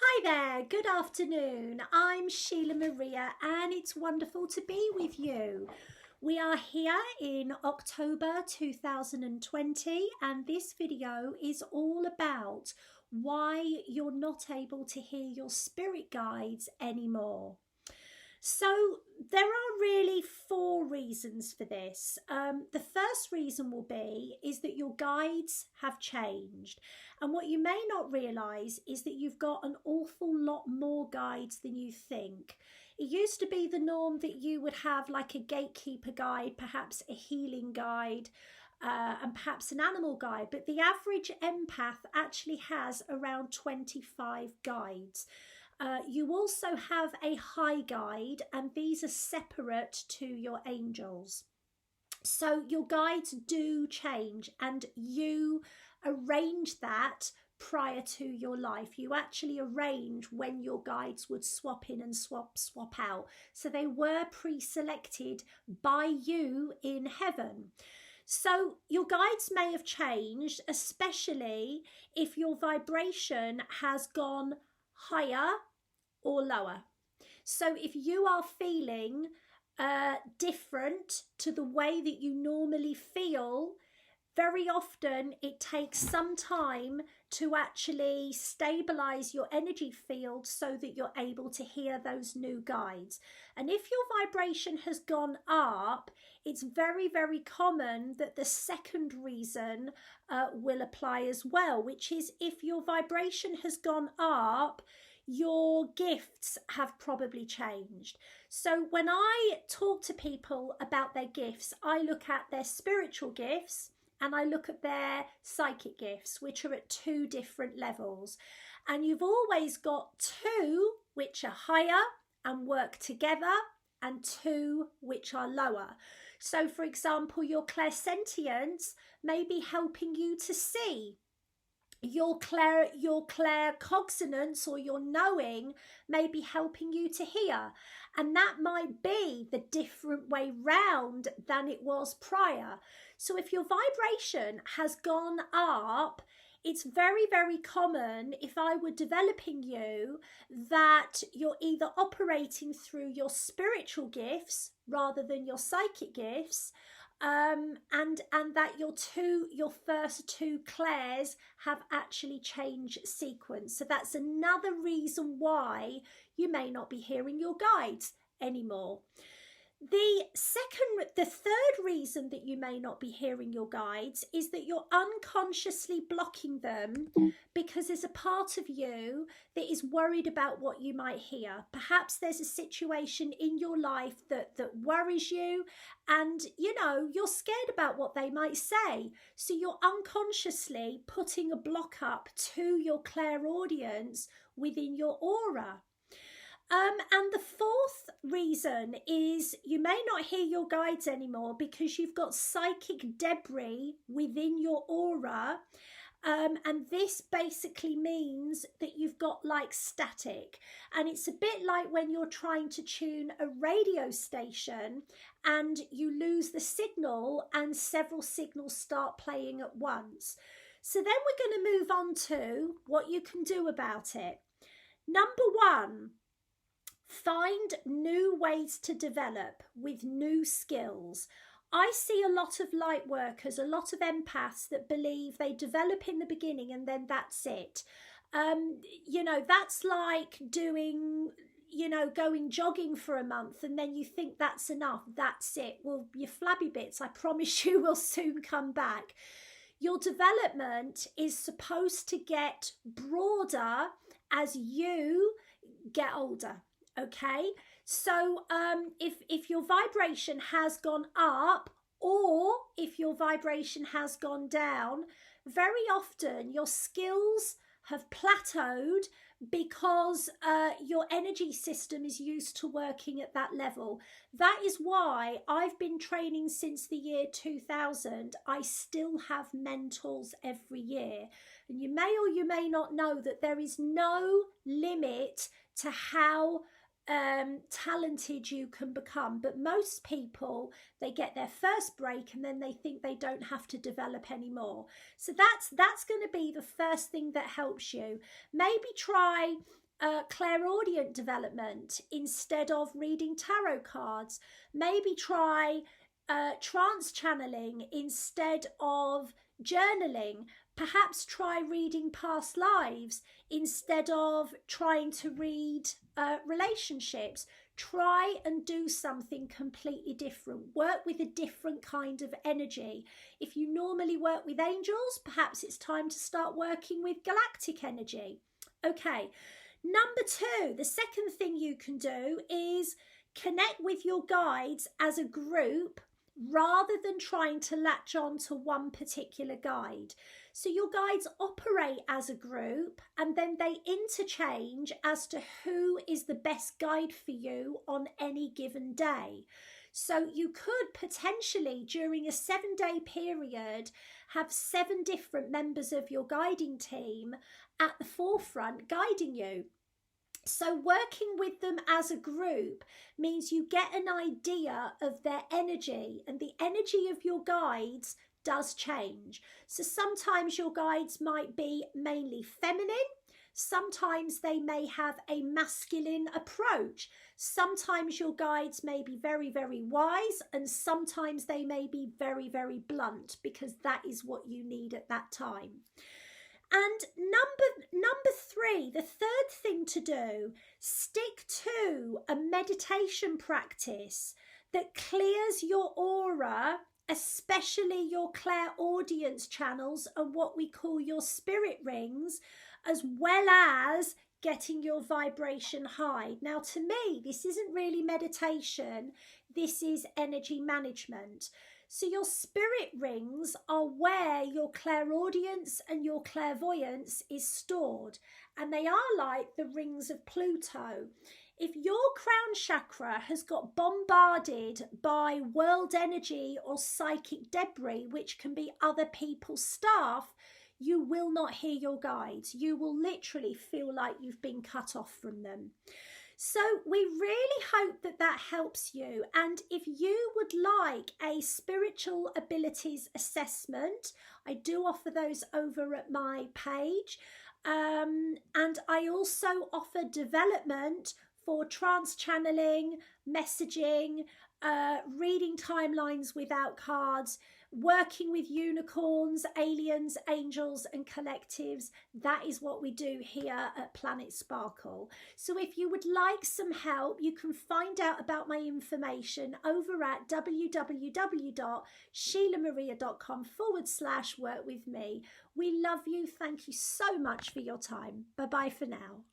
Hi there, good afternoon. I'm Sheila Maria, and it's wonderful to be with you. We are here in October 2020, and this video is all about why you're not able to hear your spirit guides anymore. So, there are really four reasons for this. The first reason will be is that your guides have changed. And what you may not realise is that you've got an awful lot more guides than you think. It used to be the norm that you would have like a gatekeeper guide, perhaps a healing guide, and perhaps an animal guide. But the average empath actually has around 25 guides. You also have a high guide, and these are separate to your angels. So your guides do change, and you arrange that prior to your life. You actually arrange when your guides would swap in and swap out. So they were pre-selected by you in heaven. So your guides may have changed, especially if your vibration has gone higher or lower. So if you are feeling different to the way that you normally feel, very often it takes some time to actually stabilize your energy field so that you're able to hear those new guides. And if your vibration has gone up, it's very, very common that the second reason will apply as well, which is if your vibration has gone up, your gifts have probably changed. So when I talk to people about their gifts, I look at their spiritual gifts and I look at their psychic gifts, which are at two different levels. And you've always got two which are higher and work together, and two which are lower. So for example, your clairsentience may be helping you to see. Your claircognizance or your knowing may be helping you to hear, and that might be the different way round than it was prior. So if your vibration has gone up, it's very, very common, if I were developing you, that you're either operating through your spiritual gifts rather than your psychic gifts, and that your first two clairs have actually changed sequence. So that's another reason why you may not be hearing your guides anymore. The third reason that you may not be hearing your guides is that you're unconsciously blocking them because there's a part of you that is worried about what you might hear. Perhaps there's a situation in your life that worries you, and you're scared about what they might say. So you're unconsciously putting a block up to your clairaudience within your aura. And the fourth reason is you may not hear your guides anymore because you've got psychic debris within your aura. And this basically means that you've got like static. And it's a bit like when you're trying to tune a radio station and you lose the signal and several signals start playing at once. So then we're going to move on to what you can do about it. Number one, find new ways to develop with new skills. I see a lot of light workers, a lot of empaths that believe they develop in the beginning and then that's it. That's like doing, going jogging for a month and then you think that's enough, that's it. Well, your flabby bits, I promise you, will soon come back. Your development is supposed to get broader as you get older. Okay, so if your vibration has gone up or if your vibration has gone down, very often your skills have plateaued because your energy system is used to working at that level. That is why I've been training since the year 2000. I still have mentors every year. And you may or you may not know that there is no limit to how talented you can become, but most people, they get their first break and then they think they don't have to develop anymore. So that's going to be the first thing that helps you. Maybe try clairaudient development instead of reading tarot cards. Maybe try trance channeling instead of journaling. Perhaps try reading past lives instead of trying to read relationships. Try and do something completely different. Work with a different kind of energy. If you normally work with angels, perhaps it's time to start working with galactic energy. Okay, number 2, the second thing you can do is connect with your guides as a group rather than trying to latch on to one particular guide. So your guides operate as a group and then they interchange as to who is the best guide for you on any given day. So you could potentially, during a 7-day period, have 7 different members of your guiding team at the forefront guiding you. So working with them as a group means you get an idea of their energy, and the energy of your guides does change. So sometimes your guides might be mainly feminine. Sometimes they may have a masculine approach. Sometimes your guides may be very, very wise, and sometimes they may be very, very blunt, because that is what you need at that time. And number 3, the third thing to do, stick to a meditation practice that clears your aura, especially your clairaudience channels and what we call your spirit rings, as well as getting your vibration high. Now, to me, this isn't really meditation. This is energy management. So your spirit rings are where your clairaudience and your clairvoyance is stored, and they are like the rings of Pluto. If your crown chakra has got bombarded by world energy or psychic debris, which can be other people's stuff, you will not hear your guides. You will literally feel like you've been cut off from them. So we really hope that that helps you. And if you would like a spiritual abilities assessment, I do offer those over at my page. And I also offer development for trance channeling, messaging, reading timelines without cards, working with unicorns, aliens, angels and collectives. That is what we do here at Planet Sparkle. So if you would like some help, you can find out about my information over at www.sheilamaria.com/work with me. We love you. Thank you so much for your time. Bye bye for now.